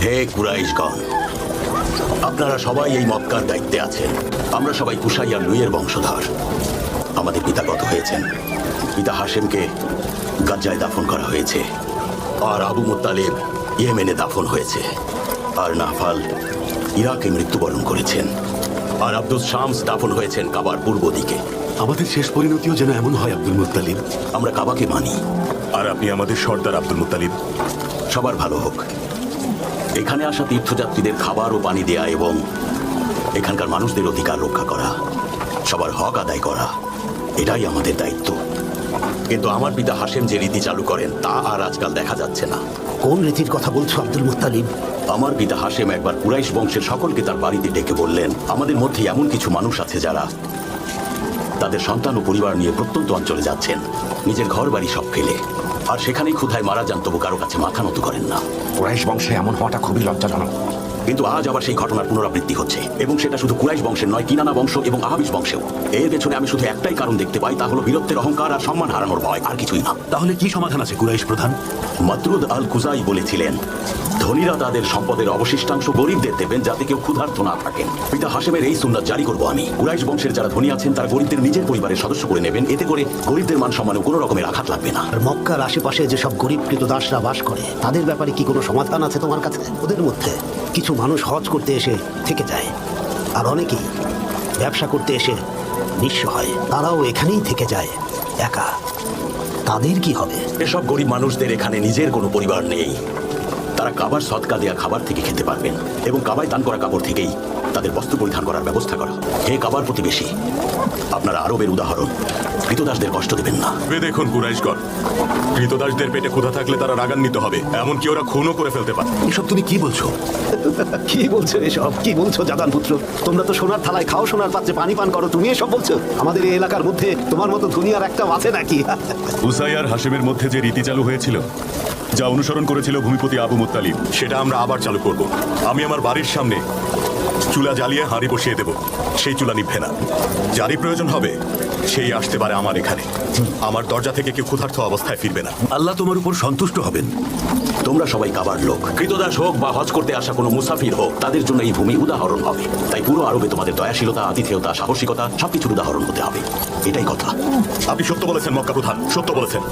হে কুরাইশগণ, আপনারা সবাই এই মক্কার দায়িত্বে আছেন। আমরা সবাই কুসাই আর লুইয়ের বংশধর। আমাদের পিতা গত হয়েছেন। পিতা হাশেমকে গাজ্জায় দাফন করা হয়েছে, আর আবু মুত্তালিব ইয়েমেনে দাফন হয়েছে, আর নাফাল ইরাকে মৃত্যুবরণ করেছেন, আর আব্দুল শামস দাফন হয়েছেন কাবার পূর্ব দিকে। আমাদের শেষ পরিণতিও যেন এমন হয় আব্দুল মুত্তালিব। আমরা কাবাকে মানি। আর আপনি আমাদের সর্দার আব্দুল মুত্তালিব। সবার ভালো হোক। এখানে আসা তীর্থযাত্রীদের খাবার ও পানি দেয়া এবং এখানকার মানুষদের অধিকার রক্ষা করা, সবার হক আদায় করা, এটাই আমাদের দায়িত্ব। কিন্তু আমার পিতা হাশেম যে রীতি চালু করেন তা আর আজকাল দেখা যাচ্ছে না। কোন রীতির কথা বলছো আব্দুল মুত্তালিব? আমার পিতা হাশেম একবার কুরাইশ বংশের সকলকে তার বাড়িতে ডেকে বললেন, আমাদের মধ্যে এমন কিছু মানুষ আছে যারা তাদের সন্তান ও পরিবার নিয়ে প্রত্যন্ত অঞ্চলে যাচ্ছেন, নিজের ঘর বাড়ি সব ফেলে, আর সেখানেই ক্ষুধায় মারা যান, তবু কারো কাছে মাথা নত করেন না। কুরাইশ বংশে এমন হওয়াটা খুবই লজ্জাজনক। কিন্তু আজ আবার সেই ঘটনার পুনরাবৃত্তি হচ্ছে, এবং সেটা শুধু কুরাইশ বংশের নয়, কিনানা বংশ এবং আহাবিস বংশেও। এর পেছনে আমি শুধু একটাই কারণ দেখতে পাই, তা হলো বীরত্বের অহংকার আর সম্মান হারানোর ভয়, আর কিছুই না। তাহলে কি সমাধান আছে কুরাইশ প্রধান? মাতরুদ আল কুজাই বলেছিলেন, ধনীরা তাদের সম্পদের অবশিষ্টাংশ গরিবদের দেবেন, যাতে কেউ ক্ষুধার্ত না থাকেন। পিতা হাশেমের এই সুন্নাত জারি করব আমি। কুরাইশ বংশের যারা ধনী আছেন তারা গরিবদের নিজের পরিবারের সদস্য করে নেবেন, এতে করে গরিবদের মান সম্মানে কোনো রকমের আঘাত লাগবে না। আর মক্কার আশেপাশে যেসব গরিব কৃতদাসরা বাস করে, তাদের ব্যাপারে কি কোনো সমাধান আছে তোমার কাছে? ওদের মধ্যে কিছু মানুষ হজ করতে এসে থেকে যায়, আর অনেকেই ব্যবসা করতে এসে নিঃস্ব হয়। তারাও এখানেই থেকে যায় একা। তাদের কি হবে? এসব গরিব মানুষদের এখানে নিজের কোনো পরিবার নেই। তারা কাবার সদকা দেয়া খাবার থেকে খেতে পারবেন, এবং কাবায় দান করা কাপড় থেকেই তাদের বস্ত্র পরিধান করার ব্যবস্থা করা। হে কাবার প্রতিবেশী, আপনারা আরবের উদাহরণ, কৃতদাসদের কষ্ট দেবেন না। দেখুন কুরাইশগণ, কৃতদাসদের পেটে ক্ষুধা থাকলে তারা রাগান্বিত হবে, এমনকি ওরা খুনও করে ফেলতে পারে। এসব তুমি কি বলছো? কি বলছো এসব? কি বলছো জাদান পুত্র? তোমরা তো সোনার থালায় খাও, সোনার পাত্রে পানি পান করো, তুমি এসব বলছো? আমাদের এই এলাকার মধ্যে তোমার মতো দুনিয়ার একটা আছে নাকি? উসাই আর হাশেমের মধ্যে যে রীতি চালু হয়েছিল, যা অনুসরণ করেছিল ভূমিপতি আবু মুত্তালিব, সেটা আমরা আবার চালু করব। আমি আমার বাড়ির সামনে চুলা জ্বালিয়ে হাঁড়ি বসিয়ে দেব, সেই চুলা নিভবে না। যারই প্রয়োজন হবে সেই আসতে পারে আমার এখানে। আমার দরজা থেকে কেউ ক্ষুধার্ত অবস্থায় ফিরবে না। আল্লাহ তোমার উপর সন্তুষ্ট হবেন। তোমরা সবাই কাবার লোক। কৃতদাস হোক বা হজ করতে আসা কোনো মুসাফির হোক, তাদের জন্য এই ভূমি উদাহরণ হবে। তাই পুরো আরবে তোমাদের দয়াশীলতা, আতিথেয়তা, সাহসিকতা সবকিছুর উদাহরণ হতে হবে। এটাই কথা। আপনি সত্য বলেছেন মক্কা প্রধান, সত্য বলেছেন।